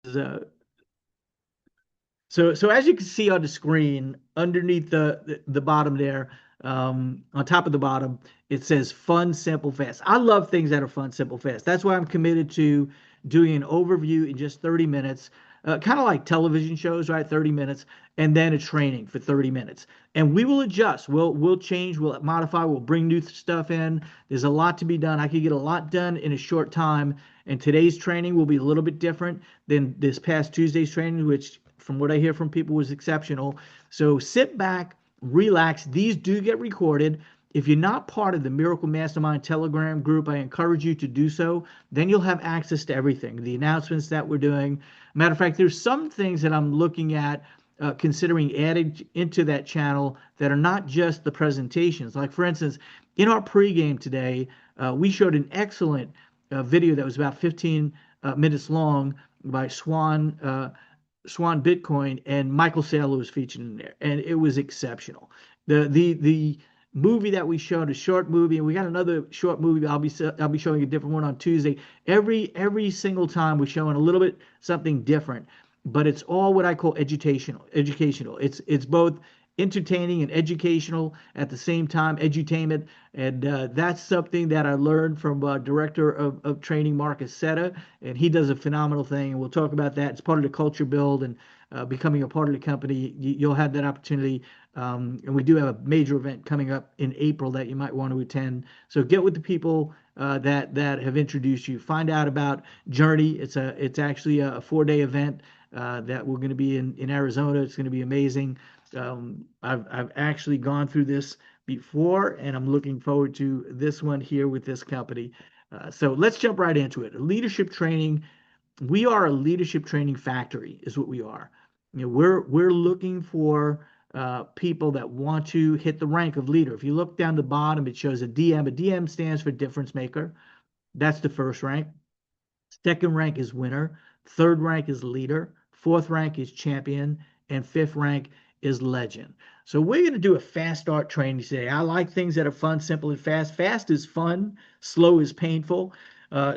uh, so as you can see on the screen, underneath the bottom there, on top of the bottom, it says fun, simple, fast. I love things that are fun, simple, fast. That's why I'm committed to doing an overview in just 30 minutes, kind of like television shows, right? 30 minutes, and then a training for 30 minutes. And we will adjust. We'll change, we'll modify, we'll bring new stuff in. There's a lot to be done. I could get a lot done in a short time. And today's training will be a little bit different than this past Tuesday's training, which from what I hear from people was exceptional. So sit back, relax. These do get recorded. If you're not part of the Miracle Mastermind Telegram group, I encourage you to do so. Then you'll have access to everything, the announcements that we're doing. Matter of fact, there's some things that I'm looking at considering adding into that channel that are not just the presentations. Like, for instance, in our pregame today, we showed an excellent video that was about 15 minutes long by Swan Bitcoin, and Michael Saylor was featured in there, and it was exceptional. The movie that we showed, a short movie, and we got another short movie. I'll be showing a different one on Tuesday. Every single time we're showing a little bit something different, but it's all what I call educational. Educational. It's both entertaining and educational at the same time, edutainment. And that's something that I learned from director of training, Marcus Setta, and he does a phenomenal thing. And we'll talk about that. It's part of the culture build and becoming a part of the company. You'll have that opportunity. And we do have a major event coming up in April that you might want to attend. So get with the people that have introduced you. Find out about Journey. It's actually a 4-day event that we're going to be in Arizona. It's going to be amazing. I've actually gone through this before, and I'm looking forward to this one here with this company. So let's jump right into it. Leadership training. We are a leadership training factory, is what we are. We're looking for people that want to hit the rank of leader. If you look down the bottom, it shows a DM. A DM stands for difference maker. That's the first rank. Second rank is winner. Third rank is leader. Fourth rank is champion. And fifth rank is legend. So we're going to do a fast start training today. I like things that are fun, simple, and fast. Fast is fun. Slow is painful.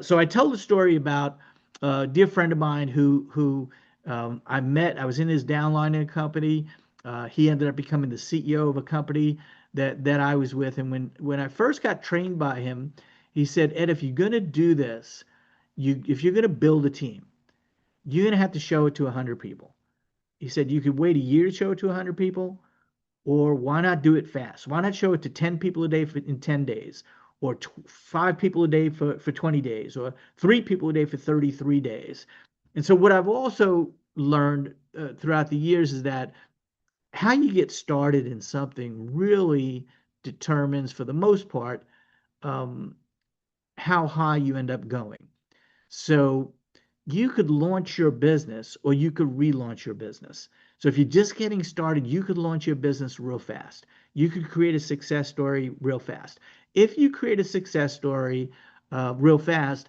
So I tell the story about a dear friend of mine who I met. I was in his downline company. He ended up becoming the CEO of a company that I was with. And when I first got trained by him, he said, Ed, if you're going to do this, if you're going to build a team, you're going to have to show it to 100 people. He said you could wait a year to show it to 100 people, or why not do it fast? Why not show it to 10 people a day in 10 days, or 5 people a day for 20 days, or 3 people a day for 33 days? And so, what I've also learned throughout the years is that how you get started in something really determines, for the most part, um, how high you end up going. So you could launch your business or you could relaunch your business. So if you're just getting started, you could launch your business real fast. You could create a success story real fast. If you create a success story real fast,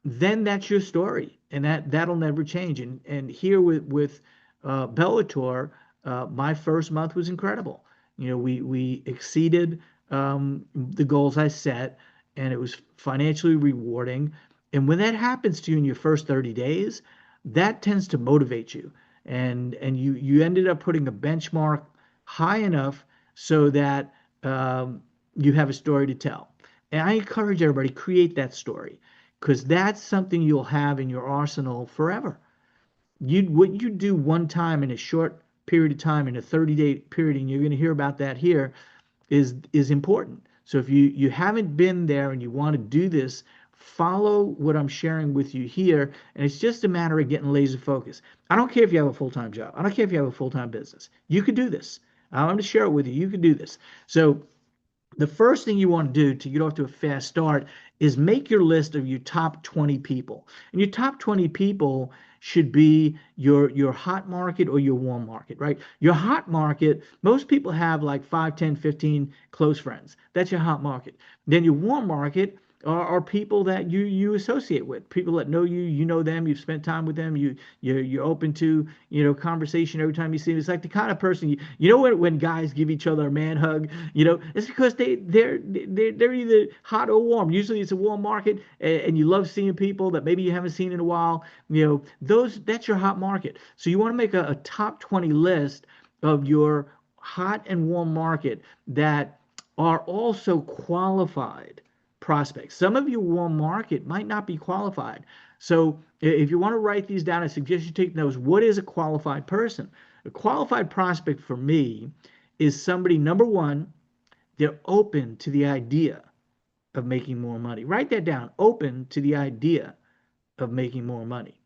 then that's your story, and that'll never change. And here with Bellator, my first month was incredible. We exceeded the goals I set, and it was financially rewarding. And when that happens to you in your first 30 days, that tends to motivate you. And you ended up putting a benchmark high enough so that you have a story to tell. And I encourage everybody create that story because that's something you'll have in your arsenal forever. What you do one time in a short period of time in a 30-day period, and you're going to hear about that here, is important. So if you haven't been there and you want to do this, follow what I'm sharing with you here, and it's just a matter of getting laser focused. I don't care if you have a full-time job. I don't care if you have a full-time business. You could do this. I'm going to share it with you. You can do this. So the first thing you want to do to get off to a fast start is make your list of your top 20 people. And your top 20 people should be your hot market or your warm market, right? Your hot market, most people have like 5, 10, 15 close friends. That's your hot market. Then your warm market, are people that you associate with, people that know you, you know them, you've spent time with them, you're open to, conversation every time you see them. It's like the kind of person when guys give each other a man hug, it's because they're either hot or warm. Usually it's a warm market, and you love seeing people that maybe you haven't seen in a while. That's your hot market. So you want to make a top 20 list of your hot and warm market that are also qualified prospects. Some of your warm market might not be qualified. So if you want to write these down, I suggest you take notes. What is a qualified person? A qualified prospect for me is somebody, number one, they're open to the idea of making more money. Write that down. Open to the idea of making more money.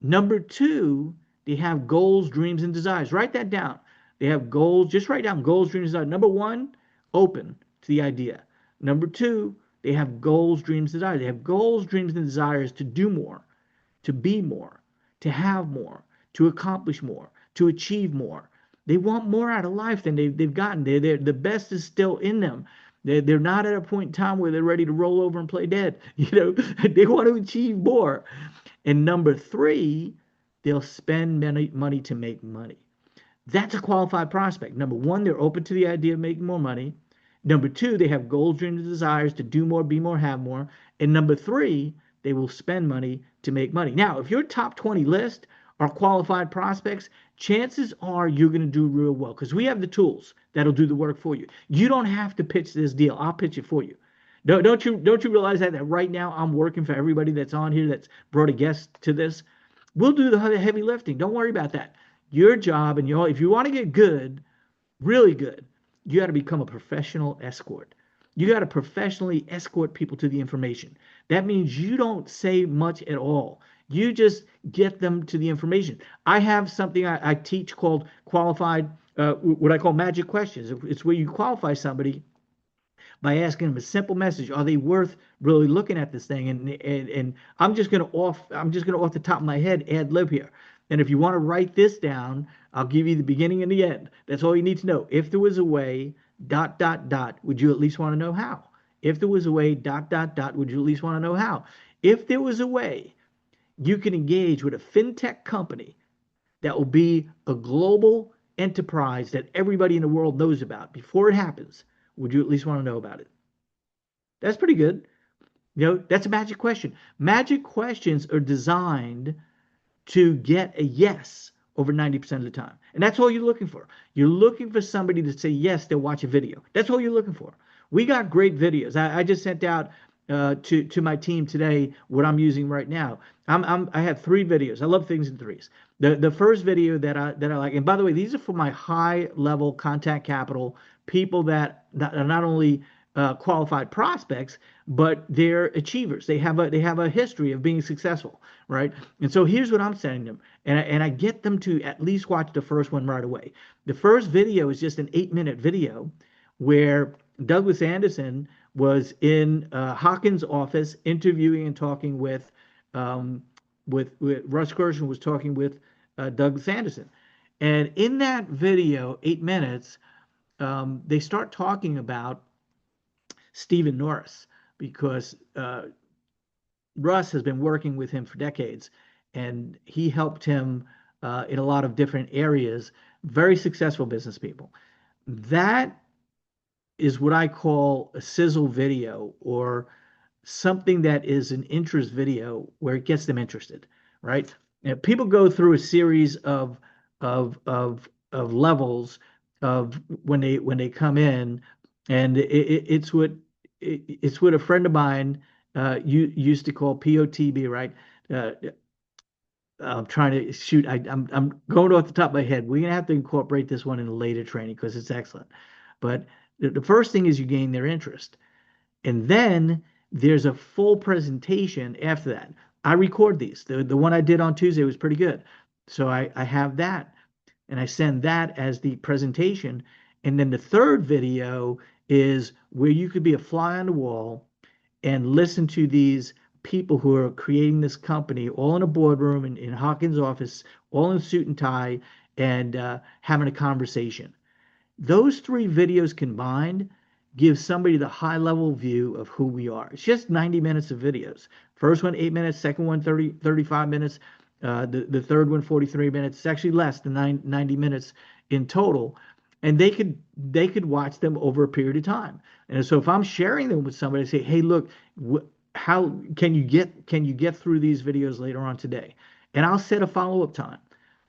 Number two, they have goals, dreams, and desires. Write that down. They have goals. Just write down goals, dreams, desires. Number one, open to the idea. Number two, they have goals, dreams, desires. They have goals, dreams, and desires to do more, to be more, to have more, to accomplish more, to achieve more. They want more out of life than they've gotten. The best is still in them. They're not at a point in time where they're ready to roll over and play dead. They want to achieve more. And number three, they'll spend money to make money. That's a qualified prospect. Number one, they're open to the idea of making more money. Number two, they have goals, dreams, and desires to do more, be more, have more. And number three, they will spend money to make money. Now, if your top 20 list are qualified prospects, chances are you're going to do real well because we have the tools that'll do the work for you. You don't have to pitch this deal. I'll pitch it for you. Don't you realize that right now I'm working for everybody that's on here that's brought a guest to this? We'll do the heavy lifting. Don't worry about that. Your job, and if you want to get good, really good, you got to become a professional escort. You got to professionally escort people to the information. That means you don't say much at all. You just get them to the information. I have something I teach called qualified, what I call magic questions. It's where you qualify somebody by asking them a simple message. Are they worth really looking at this thing? And I'm just gonna off the top of my head ad lib here. And if you want to write this down, I'll give you the beginning and the end. That's all you need to know. If there was a way, ... would you at least want to know how? If there was a way, ... would you at least want to know how? If there was a way you can engage with a fintech company that will be a global enterprise that everybody in the world knows about before it happens, would you at least want to know about it? That's pretty good. That's a magic question. Magic questions are designed to get a yes over 90% of the time. And that's all you're looking for. You're looking for somebody to say yes, they'll watch a video. That's all you're looking for. We got great videos. I just sent out to my team today what I'm using right now. I have 3 videos. I love things in threes. The first video that I like, and by the way, these are for my high level contact capital people that are not only qualified prospects, but they're achievers. They have a history of being successful, right? And so here's what I'm sending them, and I get them to at least watch the first one right away. The first video is just an 8-minute video where Douglas Anderson was in Hawkins' office interviewing and talking with Russ Gershon was talking with Douglas Anderson, and in that video, 8 minutes, they start talking about Stephen Norris because Russ has been working with him for decades, and he helped him in a lot of different areas. Very successful business people. That is what I call a sizzle video, or something that is an interest video where it gets them interested, right? People go through a series of levels of when they come in, and it's what a friend of mine used to call POTB, right? I'm trying to shoot. I'm going off the top of my head. We're gonna have to incorporate this one in a later training because it's excellent. But the first thing is you gain their interest, and then there's a full presentation after that. I record these. The one I did on Tuesday was pretty good, so I have that, and I send that as the presentation. And then the third video is where you could be a fly on the wall and listen to these people who are creating this company, all in a boardroom in Hawkins' office, all in suit and tie, and having a conversation. Those 3 videos combined give somebody the high level view of who we are. It's just 90 minutes of videos. First one, 8 minutes, second one, 35 minutes, the third one, 43 minutes. It's actually less than 90 minutes in total. And they could watch them over a period of time. And so if I'm sharing them with somebody, I say, hey, look, how can you get through these videos later on today? And I'll set a follow-up time,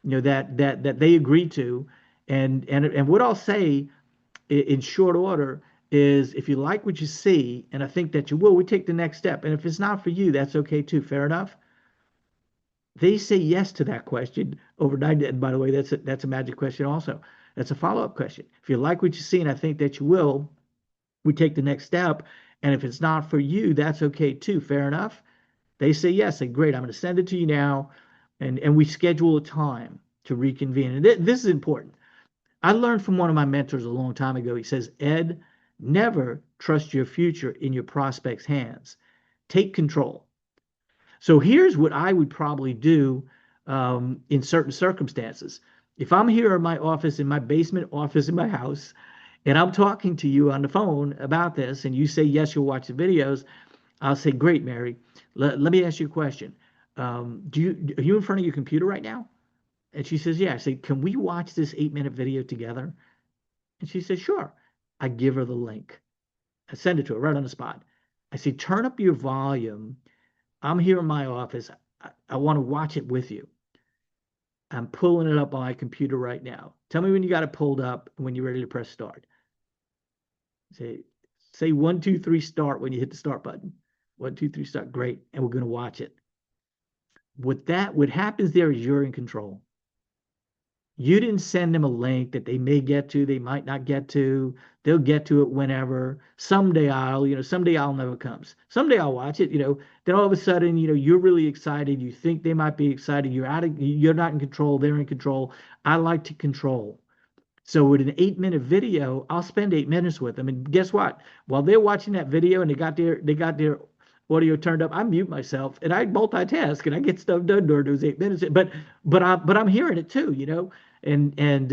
that they agree to. And what I'll say in short order is, if you like what you see, and I think that you will, we take the next step. And if it's not for you, that's okay too. Fair enough. They say yes to that question overnight. And by the way, that's a magic question also. That's a follow-up question. If you like what you see, and I think that you will, we take the next step. And if it's not for you, that's okay too. Fair enough. They say yes. Say, great, I'm going to send it to you now. And we schedule a time to reconvene. And this is important. I learned from one of my mentors a long time ago. He says, Ed, never trust your future in your prospect's hands. Take control. So here's what I would probably do in certain circumstances. If I'm here in my office, in my basement office in my house, and I'm talking to you on the phone about this, and you say, yes, you'll watch the videos, I'll say, great, Mary. Let me ask you a question. Are you in front of your computer right now? And she says, yeah. I say, can we watch this 8-minute video together? And she says, sure. I give her the link. I send it to her right on the spot. I say, turn up your volume. I'm here in my office. I want to watch it with you. I'm pulling it up on my computer right now. Tell me when you got it pulled up and when you're ready to press start. Say 1, 2, 3, start when you hit the start button. 1, 2, 3, start. Great. And we're going to watch it. What happens there is you're in control. You didn't send them a link that they may get to, they might not get to. They'll get to it whenever. Someday I'll never comes. Someday I'll watch it, Then all of a sudden, you're really excited. You think they might be excited. You're not in control. They're in control. I like to control. So with an 8-minute video, I'll spend 8 minutes with them. And guess what? While they're watching that video and they got their audio turned up, I mute myself and I multitask and I get stuff done during those 8 minutes. But I'm hearing it too. And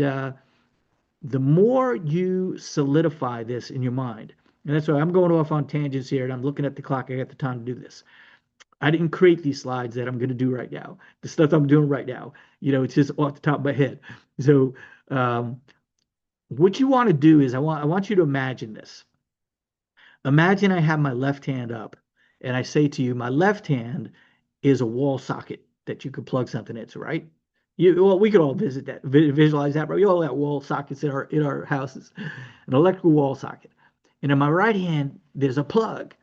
the more you solidify this in your mind, and that's why I'm going off on tangents here, and I'm looking at the clock. I got the time to do this. I didn't create these slides that I'm going to do right now. The stuff I'm doing right now, it's just off the top of my head. So what you want to do is I want you to imagine this. Imagine I have my left hand up, and I say to you, my left hand is a wall socket that you could plug something into, right? We could all visualize that, but we all have wall sockets in our houses, an electrical wall socket. And in my right hand, there's a plug.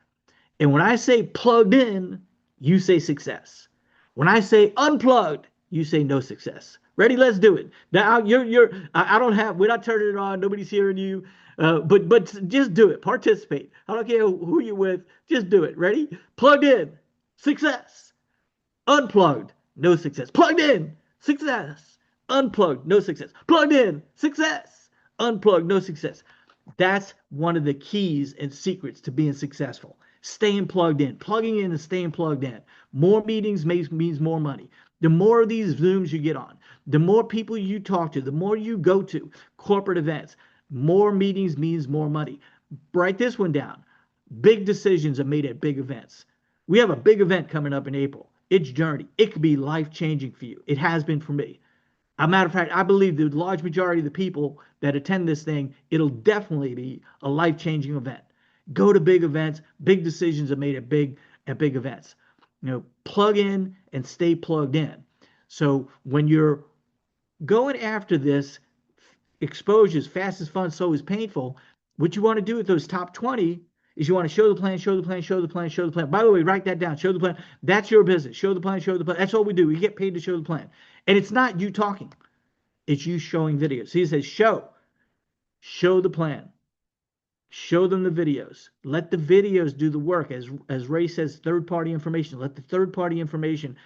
And when I say plugged in, you say success. When I say unplugged, you say no success. Ready? Let's do it. Now we're not turning it on. Nobody's hearing you. But just do it. Participate. I don't care who you're with. Just do it. Ready? Plugged in, success. Unplugged, no success. Plugged in, success. Unplugged, no success. Plugged in, success. Unplugged, no success. That's one of the keys and secrets to being successful. Staying plugged in, plugging in and staying plugged in. More meetings means more money. The more of these Zooms you get on, the more people you talk to, the more you go to corporate events, more meetings means more money. Write this one down. Big decisions are made at big events. We have a big event coming up in April. It's Journey. It could be life-changing for you. It has been for me. As a matter of fact, I believe the large majority of the people that attend this thing, it'll definitely be a life-changing event. Go to big events. Big decisions are made at big events. Plug in and stay plugged in. So when you're going after this, exposure is fast as fun, so is painful. What you want to do with those top 20 is you want to show the plan, show the plan, show the plan, show the plan. By the way, write that down. Show the plan. That's your business. Show the plan, show the plan. That's all we do. We get paid to show the plan. And it's not you talking. It's you showing videos. He says, show the plan. Show them the videos. Let the videos do the work. As Ray says, third-party information. Let the third-party information.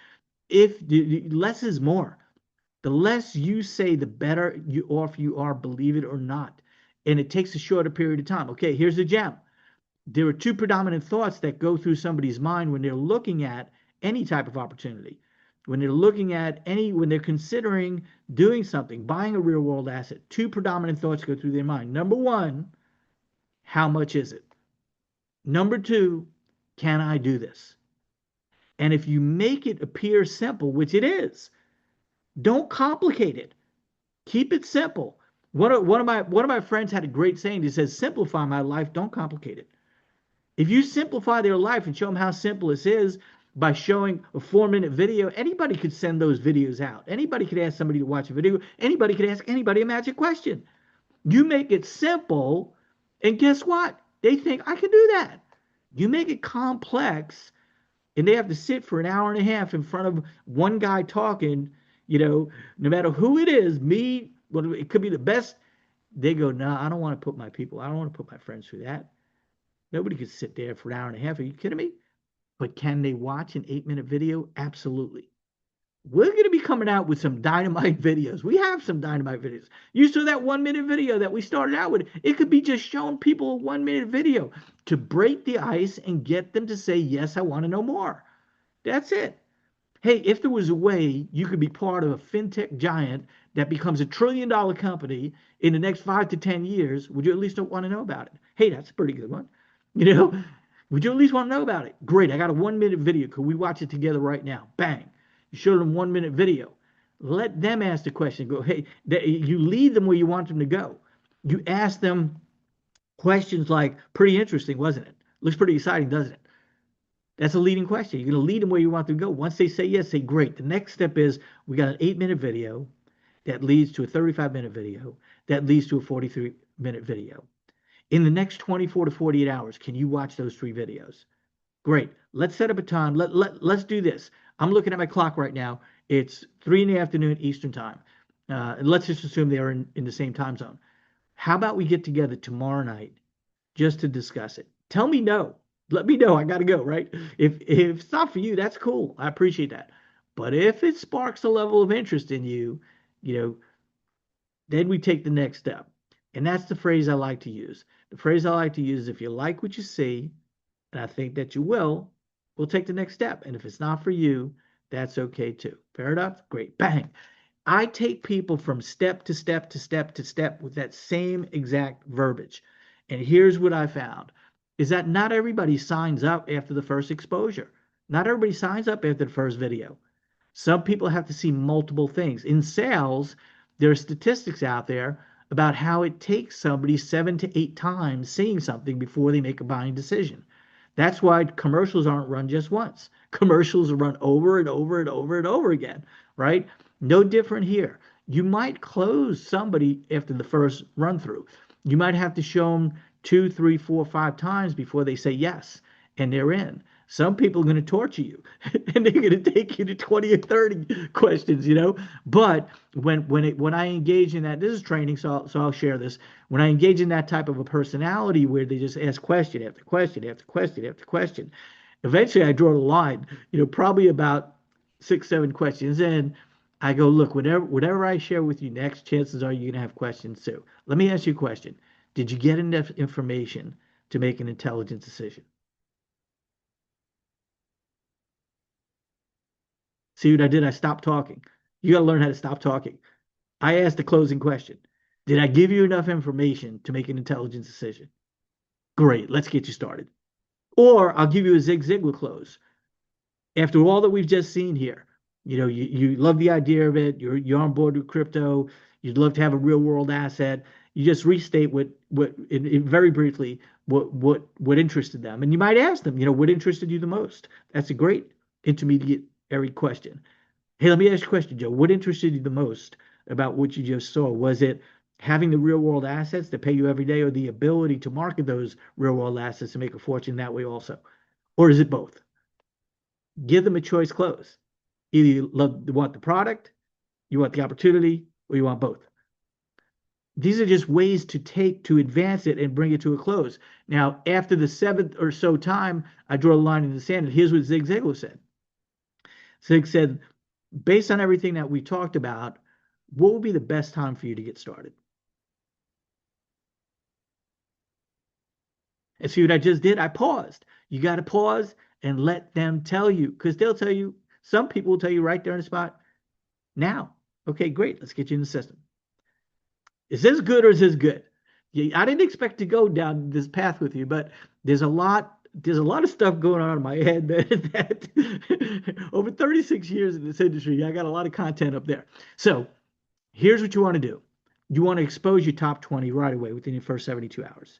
Less is more. The less you say, the better off you are, believe it or not. And it takes a shorter period of time. Okay, here's the gem. There are two predominant thoughts that go through somebody's mind when they're looking at any type of opportunity. When they're considering doing something, buying a real world asset, two predominant thoughts go through their mind. Number one, how much is it? Number two, can I do this? And if you make it appear simple, which it is, don't complicate it. Keep it simple. One of my friends had a great saying. He says, "Simplify my life, don't complicate it." If you simplify their life and show them how simple this is by showing a 4-minute video, anybody could send those videos out. Anybody could ask somebody to watch a video. Anybody could ask anybody a magic question. You make it simple, and guess what? They think I can do that. You make it complex, and they have to sit for an hour and a half in front of one guy talking, no matter who it is, me, well, it could be the best. They go, no, I don't want to put my people, I don't want to put my friends through that. Nobody could sit there for an hour and a half. Are you kidding me? But can they watch an 8-minute video? Absolutely. We're going to be coming out with some dynamite videos. We have some dynamite videos. You saw that 1-minute video that we started out with. It could be just showing people a 1-minute video to break the ice and get them to say, yes, I want to know more. That's it. Hey, if there was a way you could be part of a fintech giant that becomes $1 trillion company in the next 5 to 10 years, would you at least want to know about it? Hey, that's a pretty good one. Would you at least want to know about it? Great. I got a 1-minute video. Could we watch it together right now? Bang. You show them 1-minute video. Let them ask the question. Go, hey, you lead them where you want them to go. You ask them questions like, pretty interesting, wasn't it? Looks pretty exciting, doesn't it? That's a leading question. You're going to lead them where you want them to go. Once they say yes, say great. The next step is we got an 8-minute video that leads to a 35-minute video that leads to a 43-minute video. In the next 24 to 48 hours, can you watch those 3 videos? Great. Let's set up a time. Let's do this. I'm looking at my clock right now. It's 3 in the afternoon Eastern time. And let's just assume they are in the same time zone. How about we get together tomorrow night just to discuss it? Tell me no. Let me know. I got to go, right? If it's not for you, that's cool. I appreciate that. But if it sparks a level of interest in you, then we take the next step. And that's the phrase I like to use. The phrase I like to use is, if you like what you see, and I think that you will, we'll take the next step. And if it's not for you, that's okay too. Fair enough? Great. Bang. I take people from step to step to step to step with that same exact verbiage. And here's what I found is that not everybody signs up after the first exposure. Not everybody signs up after the first video. Some people have to see multiple things. In sales, there are statistics out there about how it takes somebody 7 to 8 times seeing something before they make a buying decision. That's why commercials aren't run just once. Commercials are run over and over and over and over again, right? No different here. You might close somebody after the first run through. You might have to show them 2, 3, 4, 5 times before they say yes, and they're in. Some people are going to torture you, and they're going to take you to 20 or 30 questions, But when I engage in that, this is training, so I'll share this. When I engage in that type of a personality where they just ask question after question after question after question, eventually I draw the line. Probably about 6, 7 questions in, I go, look, whatever I share with you next, chances are you're going to have questions too. Let me ask you a question. Did you get enough information to make an intelligent decision? See what I did? I stopped talking. You got to learn how to stop talking. I asked the closing question. Did I give you enough information to make an intelligent decision? Great. Let's get you started. Or I'll give you a Zig Ziglar close. After all that we've just seen here, you love the idea of it. You're on board with crypto. You'd love to have a real world asset. You just restate what very briefly what interested them, and you might ask them, what interested you the most. That's a great intermediary question. Hey, let me ask you a question, Joe. What interested you the most about what you just saw? Was it having the real world assets that pay you every day, or the ability to market those real world assets and make a fortune that way also? Or is it both? Give them a choice close. Either you want the product, you want the opportunity, or you want both. These are just ways to advance it and bring it to a close. Now, after the 7th or so time, I draw a line in the sand, and here's what Zig Ziglar said. Zig said, based on everything that we talked about, what would be the best time for you to get started? And see what I just did? I paused. You got to pause and let them tell you, because they'll tell you, some people will tell you right there on the spot, now. Okay, great. Let's get you in the system. Is this good or is this good? Yeah, I didn't expect to go down this path with you, but there's a lot of stuff going on in my head that over 36 years in this industry, I got a lot of content up there. So here's what you want to do. You want to expose your top 20 right away within your first 72 hours.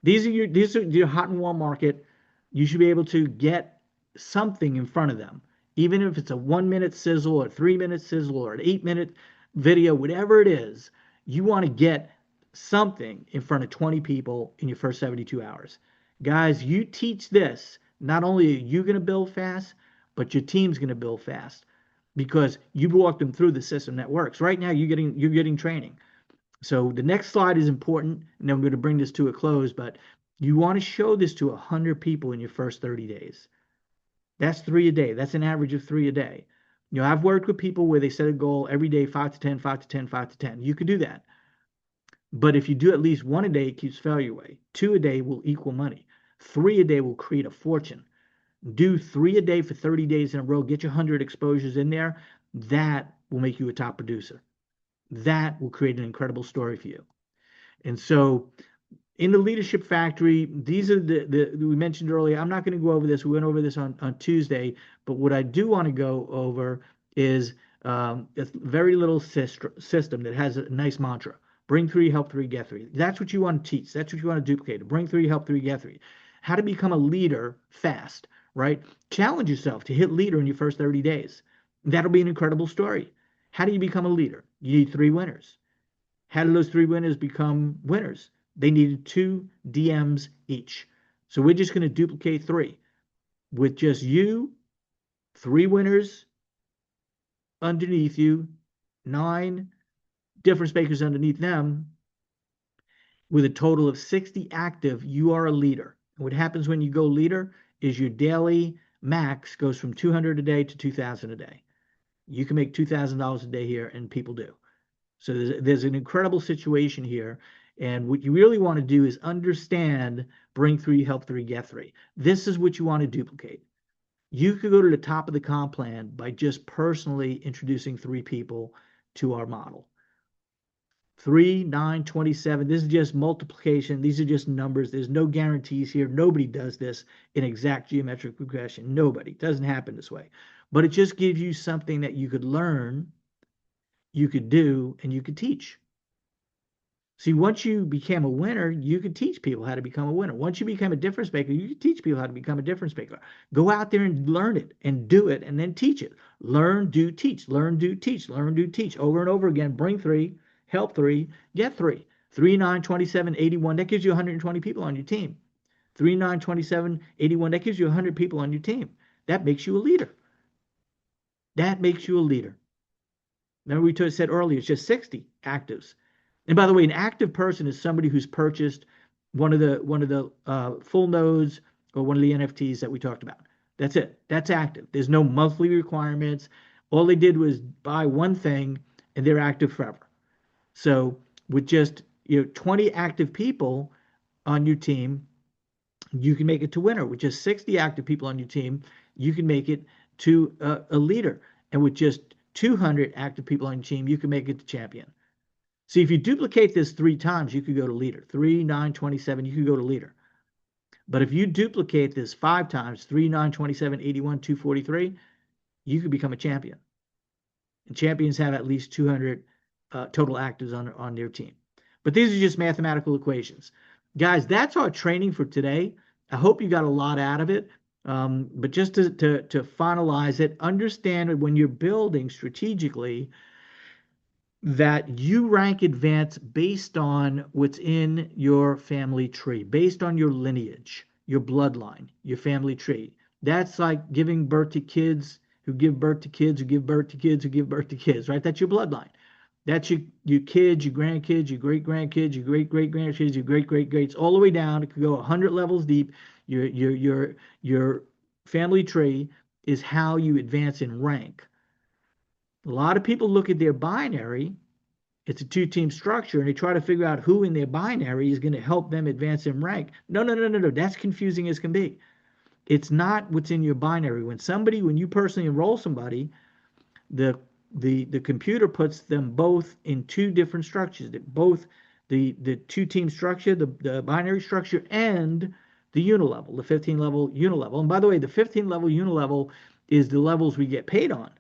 These are your hot and warm market. You should be able to get something in front of them, even if it's a 1 minute sizzle or a 3 minute sizzle or an 8 minute video, whatever it is. You want to get something in front of 20 people in your first 72 hours. Guys, you teach this, not only are you going to build fast, but your team's going to build fast because you've walked them through the system that works. Right now, you're getting training. So the next slide is important, and then I'm going to bring this to a close. But you want to show this to 100 people in your first 30 days. That's 3 a day. That's an average of 3 a day. I've worked with people where they set a goal every day, 5 to 10, 5 to 10, 5 to 10. You could do that. But if you do at least 1 a day, it keeps failure away. 2 a day will equal money. 3 a day will create a fortune. Do 3 a day for 30 days in a row. Get your 100 exposures in there. That will make you a top producer. That will create an incredible story for you. And so in the Leadership Factory, these are the we mentioned earlier. I'm not going to go over this. We went over this on Tuesday, but what I do want to go over is a very little system that has a nice mantra. Bring three, help three, get three. That's what you want to teach. That's what you want to duplicate. Bring three, help three, get three. How to become a leader fast, right? Challenge yourself to hit leader in your first 30 days. That'll be an incredible story. How do you become a leader? You need 3 winners. How did those 3 winners become winners? They needed 2 DMs each. So we're just going to duplicate 3 with just you, 3 winners underneath you, 9 difference makers underneath them, with a total of 60 active. You are a leader. And what happens when you go leader is your daily max goes from 200 a day to 2,000 a day. You can make $2,000 a day here, and people do. So there's an incredible situation here. And what you really want to do is understand bring three, help three, get three. This is what you want to duplicate. You could go to the top of the comp plan by just personally introducing 3 people to our model. 3, 9, 27. This is just multiplication. These are just numbers. There's no guarantees here. Nobody does this in exact geometric progression. Nobody. It doesn't happen this way. But it just gives you something that you could learn, you could do, and you could teach. See, once you became a winner, you could teach people how to become a winner. Once you become a difference maker, you can teach people how to become a difference maker. Go out there and learn it and do it and then teach it. Learn, do, teach. Learn, do, teach. Learn, do, teach. Over and over again. Bring 3, help 3, get 3. 3, 9, 27, 81. That gives you 120 people on your team. 3, 9, 27, 81. That gives you 100 people on your team. That makes you a leader. That makes you a leader. Remember we said earlier, it's just 60 actives. And by the way, an active person is somebody who's purchased one of the full nodes or one of the NFTs that we talked about. That's it. That's active. There's no monthly requirements. All they did was buy one thing, and they're active forever. So with just 20 active people on your team, you can make it to winner. With just 60 active people on your team, you can make it to a leader. And with just 200 active people on your team, you can make it to champion. See, if you duplicate this 3 times, you could go to leader. 3, 9, 27, you could go to leader. But if you duplicate this 5 times, 3, 9, 27, 81, 243, you could become a champion. And champions have at least 200 total actives on their team. But these are just mathematical equations. Guys, that's our training for today. I hope you got a lot out of it. But just to finalize it, understand when you're building strategically, that you rank advance based on what's in your family tree, based on your lineage, your bloodline, your family tree. That's like giving birth to kids who give birth to kids who give birth to kids who give birth to kids, right? That's your bloodline. That's your kids, your grandkids, your great grandkids, your great great grandkids, your great great greats, all the way down. It could go 100 levels deep. Your family tree is how you advance in rank. A lot of people look at their binary, it's a 2-team structure, and they try to figure out who in their binary is going to help them advance in rank. No. That's confusing as can be. It's not what's in your binary. When you personally enroll somebody, the computer puts them both in 2 different structures. Both the two-team structure, the binary structure, and the unilevel, the 15 level unilevel. And by the way, the 15 level unilevel is the levels we get paid on.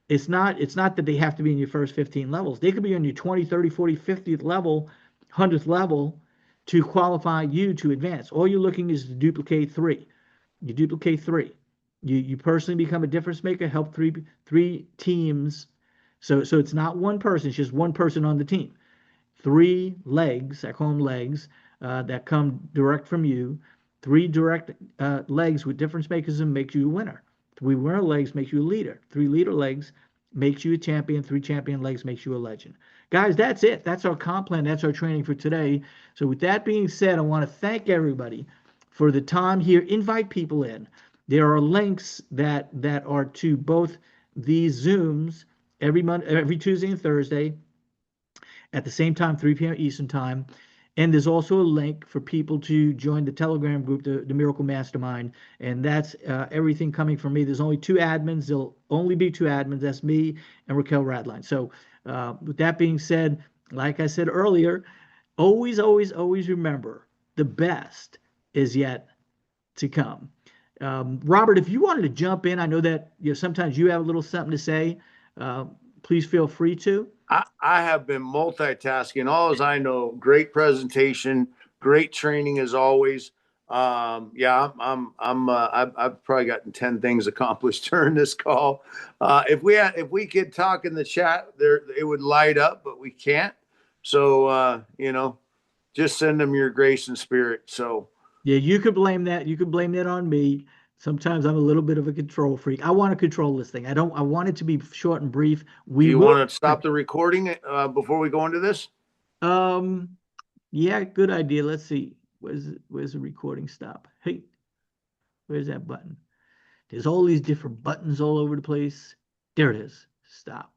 It's not that they have to be in your first 15 levels. They could be on your 20, 30, 40, 50th level, 100th level to qualify you to advance. All you're looking is to duplicate three. You duplicate three. You personally become a difference maker, help three teams. So it's not one person, it's just one person on the team. Three legs, I call them legs, that come direct from you. Three direct legs with difference makers and makes you a winner. Three winner legs makes you a leader. Three leader legs makes you a champion. Three champion legs makes you a legend. Guys, that's it. That's our comp plan. That's our training for today. So with that being said, I want to thank everybody for the time here. Invite people in. There are links that are to both these Zooms every Tuesday and Thursday at the same time, 3 p.m. Eastern Time. And there's also a link for people to join the Telegram group, the Miracle Mastermind. And that's everything coming from me. There's only two admins. There'll only be two admins. That's me and Raquel Radline. So with that being said, like I said earlier, always, always, always remember the best is yet to come. Robert, if you wanted to jump in, I know that sometimes you have a little something to say. Please feel free to. I have been multitasking. All as I know, great presentation, great training as always. Yeah, I've probably gotten 10 things accomplished during this call. If we could talk in the chat, there it would light up, but we can't. So just send them your grace and spirit. So yeah, you could blame that. You could blame that on me. Sometimes I'm a little bit of a control freak. I want to control this thing. I want it to be short and brief. do We you will. want to stop the recording before we go into this? Um, yeah, good idea. Let's see. Where's the recording stop? Hey, where's that button? There's all these different buttons all over the place. There it is. Stop.